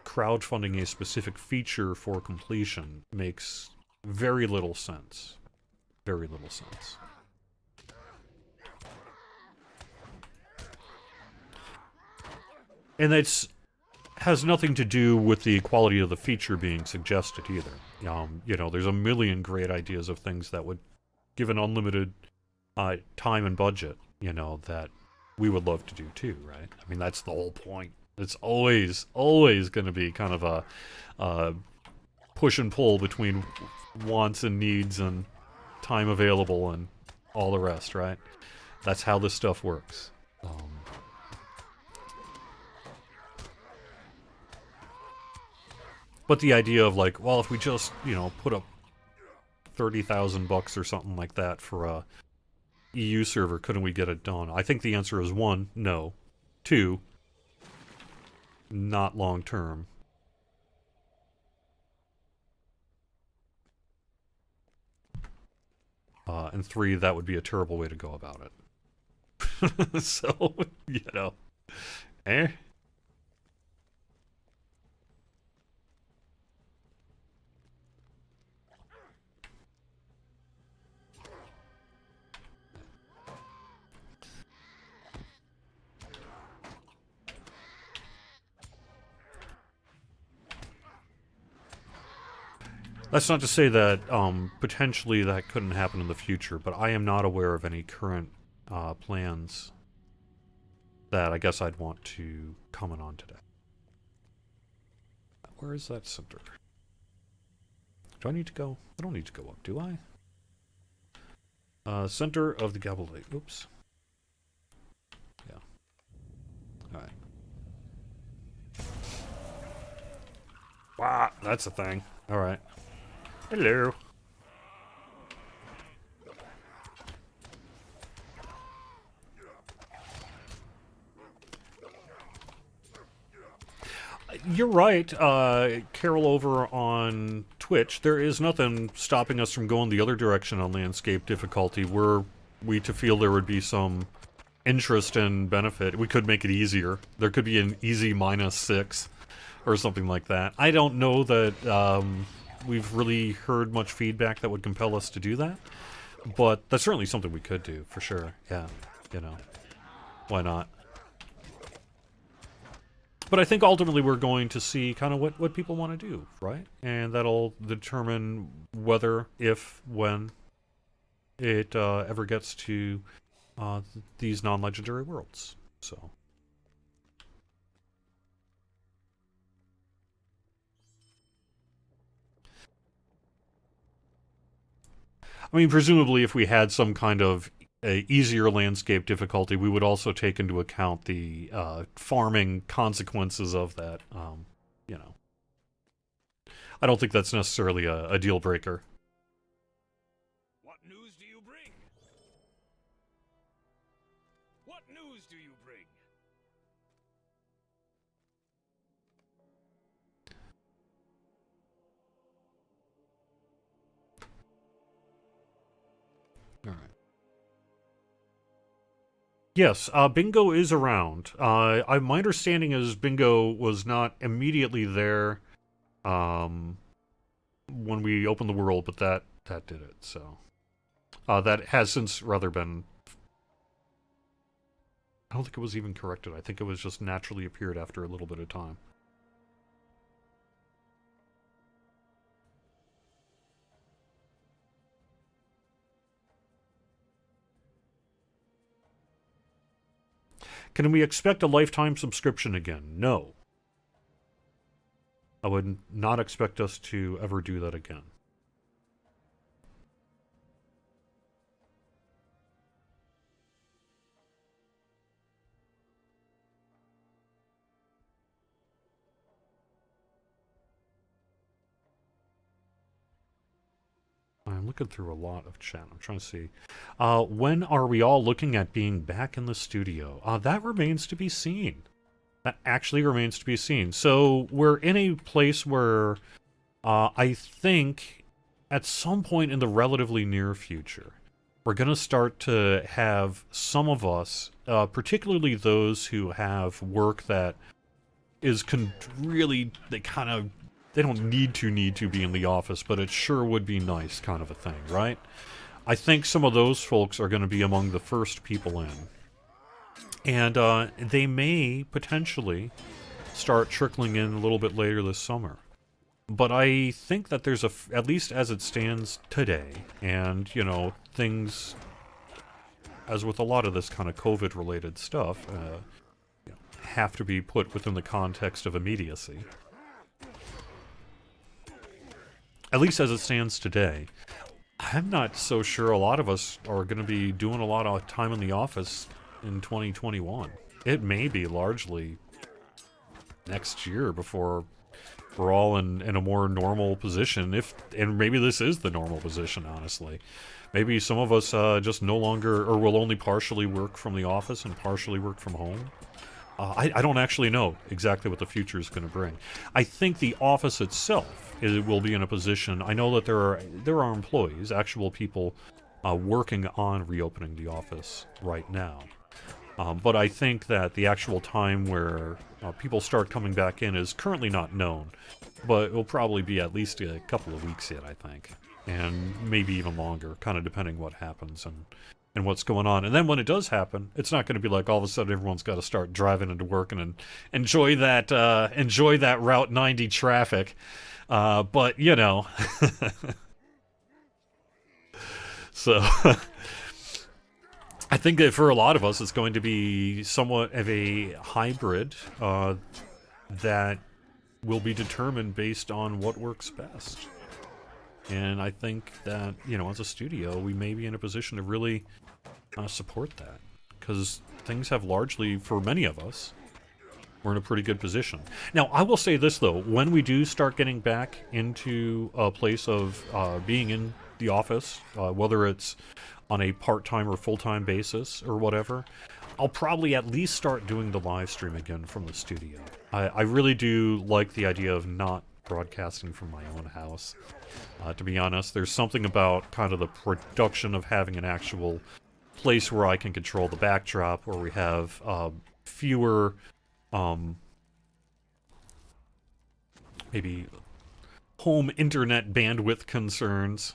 [SPEAKER 1] crowdfunding a specific feature for completion makes very little sense. Very little sense. And it has nothing to do with the quality of the feature being suggested either. There's a million great ideas of things that would, given unlimited time and budget, that we would love to do too, right? I mean, that's the whole point. It's always going to be kind of a push and pull between wants and needs and time available and all the rest, right? That's how this stuff works. But the idea of like, well, if we just, you know, put up $30,000 or something like that for a EU server, couldn't we get it done? I think the answer is 1, no. 2, not long term. And 3, that would be a terrible way to go about it. So, you know, eh? That's not to say that potentially that couldn't happen in the future, but I am not aware of any current plans that I guess I'd want to comment on today. Where is that center? Do I need to go? I don't need to go up, do I? Center of the Gabblade. Oops. Yeah. Alright. Wow, that's a thing. Alright. Hello. You're right, Carol over on Twitch. There is nothing stopping us from going the other direction on landscape difficulty. Were we to feel there would be some interest and benefit, we could make it easier. There could be an easy -6 or something like that. I don't know that we've really heard much feedback that would compel us to do that, but that's certainly something we could do, for sure. Yeah, you know, why not? But I think ultimately we're going to see kind of what people want to do, right? And that'll determine whether, if, when it ever gets to these non-legendary worlds. So. I mean, presumably if we had some kind of easier landscape difficulty, we would also take into account the farming consequences of that, you know. I don't think that's necessarily a deal breaker.
[SPEAKER 2] What news do you bring? What news do you bring?
[SPEAKER 1] All right. Yes, Bingo is around. My understanding is Bingo was not immediately there when we opened the world, but that did it, so. That has since rather been... I don't think it was even corrected. I think it was just naturally appeared after a little bit of time. Can we expect a lifetime subscription again? No. I would not expect us to ever do that again. I'm looking through a lot of chat. I'm trying to see. When are we all looking at being back in the studio? That remains to be seen. That actually remains to be seen. So we're in a place where I think at some point in the relatively near future, we're going to start to have some of us, particularly those who have work that is really, they don't need to be in the office, but it sure would be nice kind of a thing, right? I think some of those folks are going to be among the first people in. And they may potentially start trickling in a little bit later this summer. But I think that there's at least as it stands today, and, you know, things, as with a lot of this kind of COVID-related stuff, you know, have to be put within the context of immediacy. at least as it stands today, I'm not so sure a lot of us are going to be doing a lot of time in the office in 2021. It may be largely next year before we're all in a more normal position. And maybe this is the normal position, honestly. Maybe some of us just no longer, or will only partially work from the office and partially work from home. I don't actually know exactly what the future is going to bring. I think the office itself will be in a position. I know that there are employees, actual people, working on reopening the office right now. But I think that the actual time where people start coming back in is currently not known. But it will probably be at least a couple of weeks yet, I think. And maybe even longer, kind of depending what happens and what's going on. And then when it does happen, it's not going to be like all of a sudden everyone's got to start driving into work and enjoy that Route 90 traffic. But, you know. So... I think that for a lot of us, it's going to be somewhat of a hybrid that will be determined based on what works best. And I think that, you know, as a studio, we may be in a position to really support that. Because things have largely, for many of us, we're in a pretty good position. Now, I will say this, though. When we do start getting back into a place of being in the office, whether it's on a part-time or full-time basis or whatever, I'll probably at least start doing the live stream again from the studio. I really do like the idea of not broadcasting from my own house. To be honest, there's something about kind of the production of having an actual place where I can control the backdrop, where we have fewer, maybe home internet bandwidth concerns.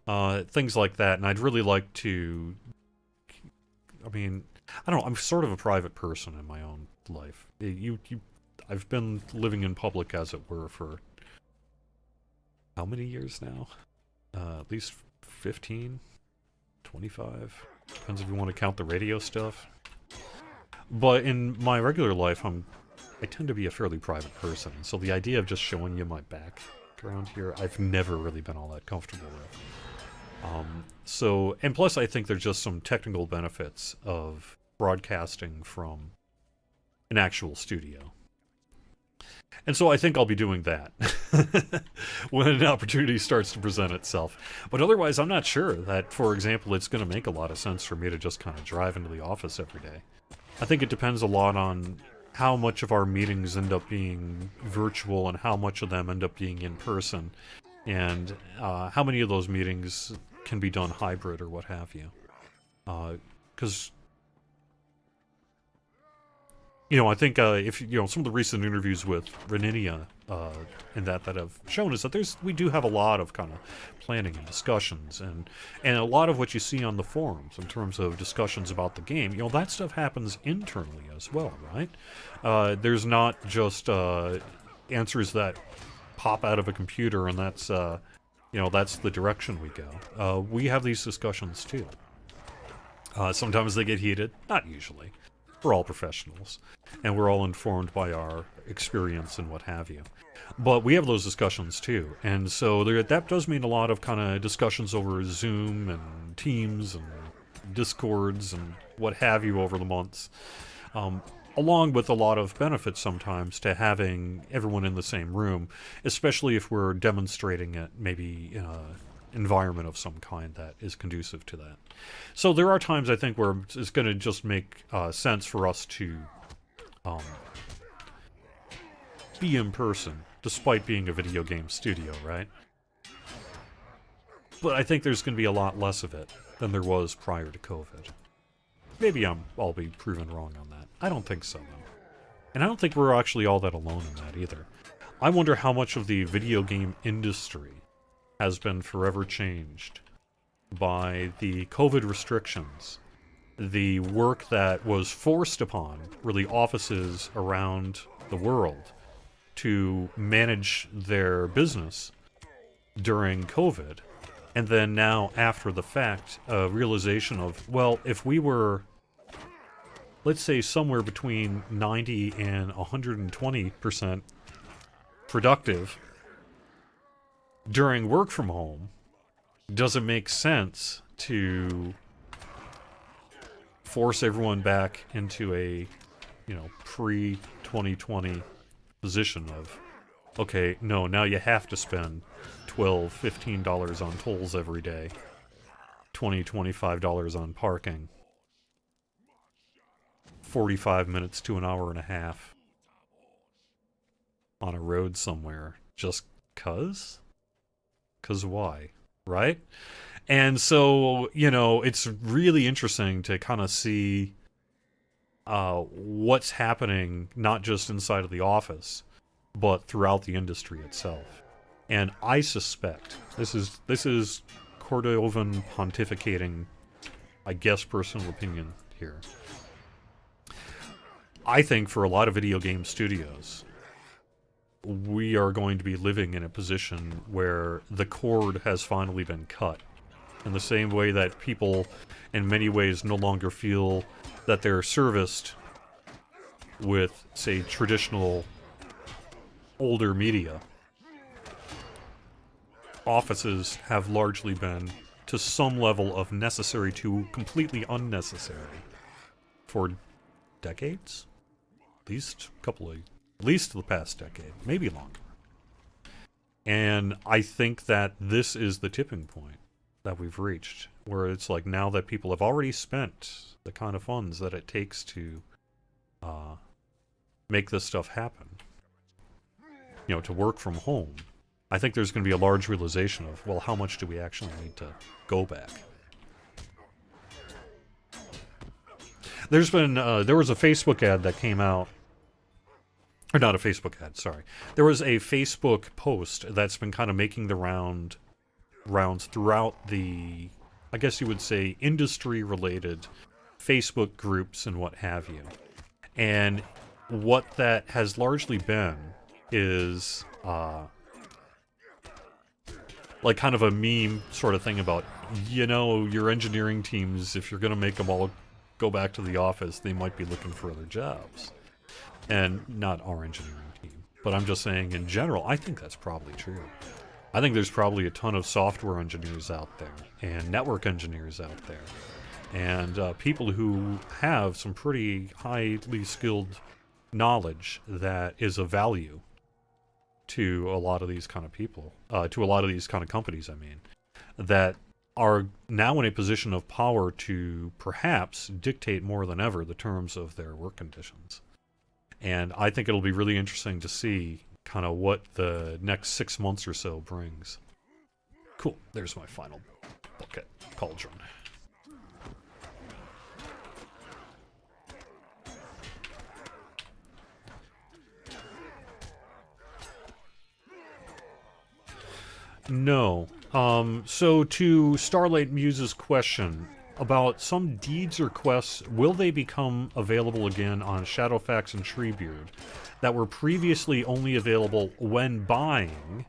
[SPEAKER 1] Things like that, and I'd really like to... I mean, I don't know, I'm sort of a private person in my own life. I've been living in public, as it were, for... how many years now? At least 15? 25? Depends if you want to count the radio stuff. But in my regular life, I tend to be a fairly private person, so the idea of just showing you my background here, I've never really been all that comfortable with. And plus I think there's just some technical benefits of broadcasting from an actual studio. And so I think I'll be doing that when an opportunity starts to present itself. But otherwise, I'm not sure that, for example, it's going to make a lot of sense for me to just kind of drive into the office every day. I think it depends a lot on how much of our meetings end up being virtual and how much of them end up being in person. And how many of those meetings can be done hybrid or what have you. Because, you know, I think if, you know, some of the recent interviews with Reninia and that have shown us that we do have a lot of kind of planning and discussions and a lot of what you see on the forums in terms of discussions about the game, you know, that stuff happens internally as well, right? There's not just answers that pop out of a computer and that's you know, that's the direction we go. We have these discussions too. Sometimes they get heated, not usually. We're all professionals, and we're all informed by our experience and what have you. But we have those discussions too, and so that does mean a lot of kind of discussions over Zoom and Teams and Discords and what have you over the months. Along with a lot of benefits sometimes to having everyone in the same room, especially if we're demonstrating it maybe in an environment of some kind that is conducive to that. So there are times I think where it's going to just make sense for us to be in person, despite being a video game studio, right? But I think there's going to be a lot less of it than there was prior to COVID. Maybe I'll be proven wrong on that. I don't think so, though. And I don't think we're actually all that alone in that, either. I wonder how much of the video game industry has been forever changed by the COVID restrictions, the work that was forced upon, really, offices around the world to manage their business during COVID, and then now, after the fact, a realization of, well, if we were, let's say, somewhere between 90 and 120% productive during work from home, does it make sense to force everyone back into a, pre-2020 position of, okay, no, now you have to spend $12, $15 on tolls every day, $20, $25 on parking, 45 minutes to an hour and a half on a road somewhere, just 'cause? 'Cause why? Right? And so, it's really interesting to kind of see what's happening, not just inside of the office, but throughout the industry itself. And I suspect, this is Cordovan pontificating, I guess, personal opinion here. I think for a lot of video game studios, we are going to be living in a position where the cord has finally been cut. In the same way that people, in many ways, no longer feel that they're serviced with, say, traditional older media. Offices have largely been, to some level, of necessary to completely unnecessary for decades? At least the past decade, maybe longer. And I think that this is the tipping point that we've reached, where it's like, now that people have already spent the kind of funds that it takes to make this stuff happen, to work from home, I think there's going to be a large realization of, well, how much do we actually need to go back? There's been, there was a Facebook ad that came out, or not a Facebook ad, sorry. There was a Facebook post that's been kind of making the rounds throughout the, I guess you would say, industry-related Facebook groups and what have you. And what that has largely been is, like kind of a meme sort of thing about, your engineering teams, if you're going to make them all go back to the office, they might be looking for other jobs. And not our engineering team, but I'm just saying in general, I think that's probably true. I think there's probably a ton of software engineers out there, and network engineers out there, and people who have some pretty highly skilled knowledge that is of value to a lot of these kind of people, to a lot of these kind of companies, that are now in a position of power to perhaps dictate more than ever the terms of their work conditions. And I think it'll be really interesting to see kind of what the next 6 months or so brings. Cool. There's my final bucket cauldron. No. So to Starlight Muse's question about some deeds or quests, will they become available again on Shadowfax and Treebeard that were previously only available when buying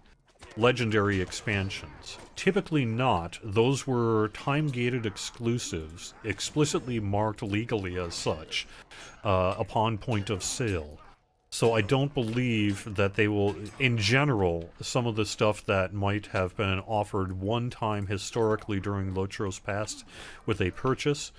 [SPEAKER 1] legendary expansions? Typically not. Those were time-gated exclusives, explicitly marked legally as such, upon point of sale. So I don't believe that they will, in general, some of the stuff that might have been offered one time historically during Lotro's past with a purchase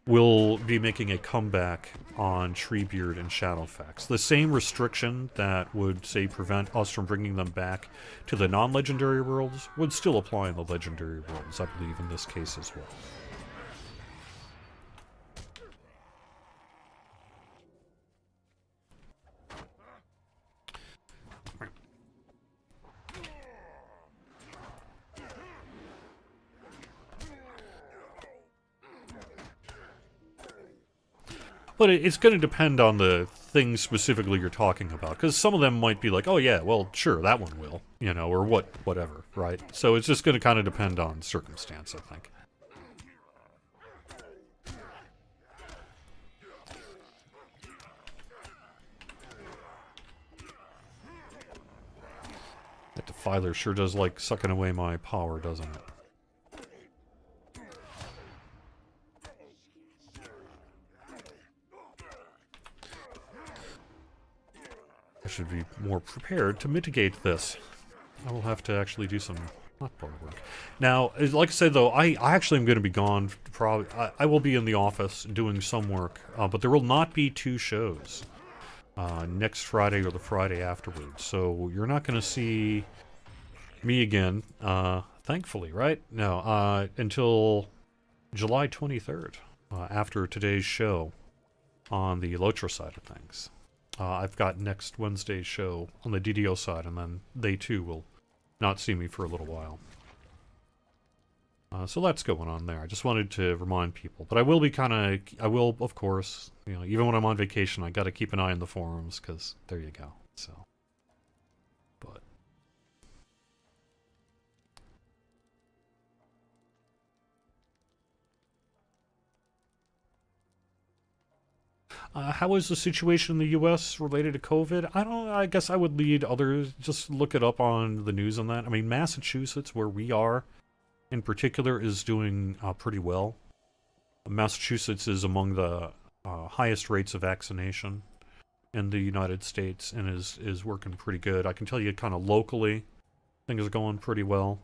[SPEAKER 1] will be making a comeback on Treebeard and Shadowfax. The same restriction that would, say, prevent us from bringing them back to the non-legendary worlds would still apply in the legendary worlds, I believe, in this case as well. But it's going to depend on the thing specifically you're talking about, because some of them might be like, oh yeah, well, sure, that one will, or whatever, right? So it's just going to kind of depend on circumstance, I think. That defiler sure does like sucking away my power, doesn't it? should be more prepared to mitigate this. I will have to actually do some hotbar work. Now, like I said, though, I actually am going to be gone. Probably, I will be in the office doing some work, but there will not be 2 shows next Friday or the Friday afterwards. So you're not going to see me again, thankfully, right? No, until July 23rd, after today's show on the Lotra side of things. I've got next Wednesday's show on the DDO side, and then they too will not see me for a little while. So that's going on there. I just wanted to remind people. But I will be of course, even when I'm on vacation, I got to keep an eye on the forums, because there you go. So, but how is the situation in the U.S. related to COVID? I guess I would lead others, just look it up on the news on that. I mean, Massachusetts, where we are, in particular, is doing pretty well. Massachusetts is among the highest rates of vaccination in the United States, and is working pretty good. I can tell you kind of locally, things are going pretty well.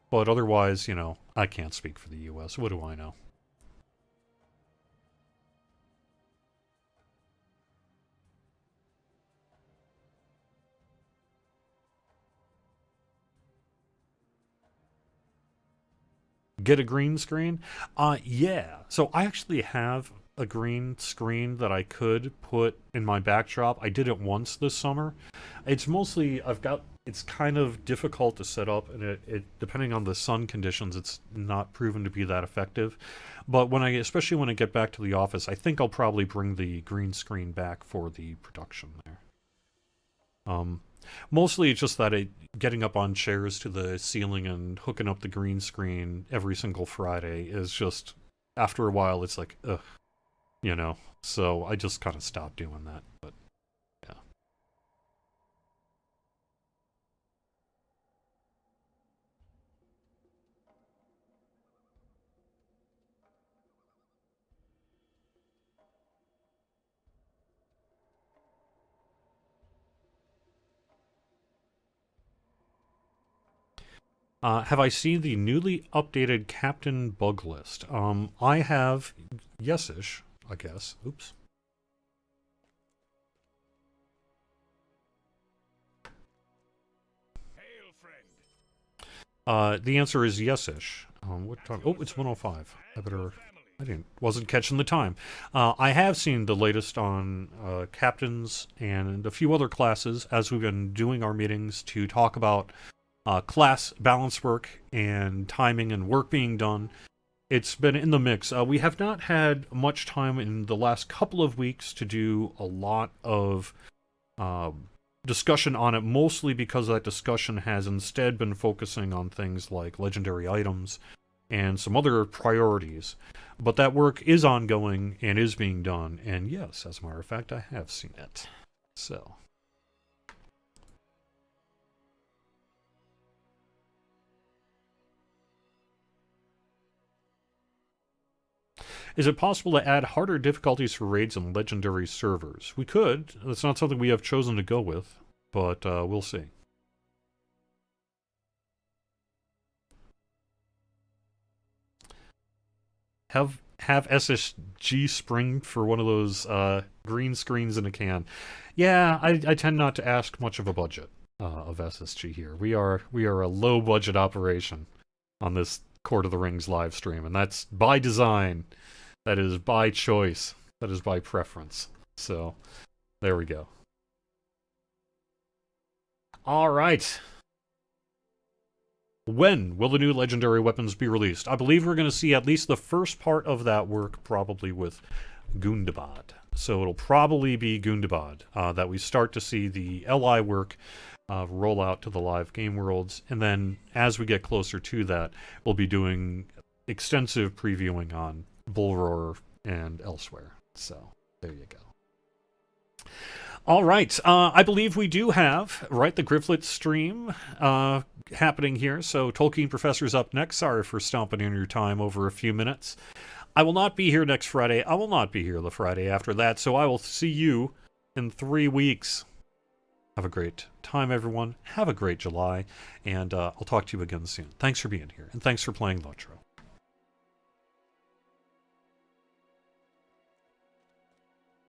[SPEAKER 1] But otherwise, I can't speak for the U.S. What do I know? Get a green screen? Yeah. So I actually have a green screen that I could put in my backdrop. I did it once this summer. It's mostly, it's kind of difficult to set up, and it depending on the sun conditions, it's not proven to be that effective. But especially when I get back to the office, I think I'll probably bring the green screen back for the production there. Mostly it's just that getting up on chairs to the ceiling and hooking up the green screen every single Friday is just, after a while, it's like, ugh, So I just kind of stopped doing that, but yeah. Have I seen the newly updated Captain Bug list? I have, yes-ish, I guess. Oops.
[SPEAKER 2] Hail, friend.
[SPEAKER 1] The answer is yes-ish. What time? Oh, it's 1:05. Wasn't catching the time. I have seen the latest on captains and a few other classes as we've been doing our meetings to talk about class balance work and timing and work being done. It's been in the mix. We have not had much time in the last couple of weeks to do a lot of discussion on it, mostly because that discussion has instead been focusing on things like legendary items and some other priorities. But that work is ongoing and is being done, and yes, as a matter of fact, I have seen it. So... Is it possible to add harder difficulties for raids on legendary servers? We could. That's not something we have chosen to go with, but we'll see. Have SSG spring for one of those green screens in a can. Yeah, I tend not to ask much of a budget of SSG here. We are a low budget operation on this Court of the Rings live stream, and that's by design. That is by choice. That is by preference. So, there we go. Alright. When will the new legendary weapons be released? I believe we're going to see at least the first part of that work probably with Gundabad. So it'll probably be Gundabad that we start to see the LI work roll out to the live game worlds. And then as we get closer to that, we'll be doing extensive previewing on Bullroar and elsewhere. So, there you go. All right. I believe we do have, the Grifflet stream happening here. So, Tolkien Professor's up next. Sorry for stomping in your time over a few minutes. I will not be here next Friday. I will not be here the Friday after that. So, I will see you in 3 weeks. Have a great time, everyone. Have a great July, and I'll talk to you again soon. Thanks for being here, and thanks for playing Lotro.